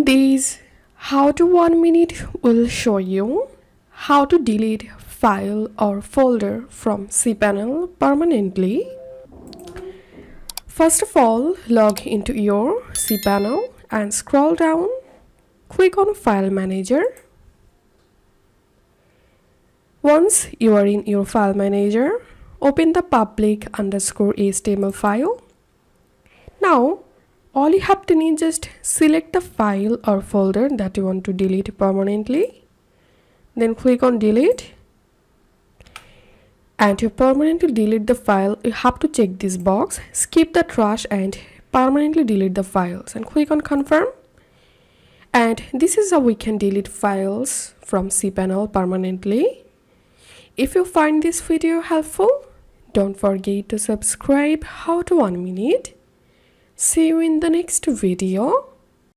In this how to 1 minute will show you how to delete file or folder from cPanel permanently. First of all, log into your cPanel and scroll down. Click on File Manager. Once you are in your File Manager, open the public_html file. Now, all you have to need just select the file or folder that you want to delete permanently. Then click on Delete. And to permanently delete the file, you have to check this box, skip the trash and permanently delete the files, and click on Confirm. And this is how we can delete files from cPanel permanently. If you find this video helpful, don't forget to subscribe How to 1 Minute. See you in the next video.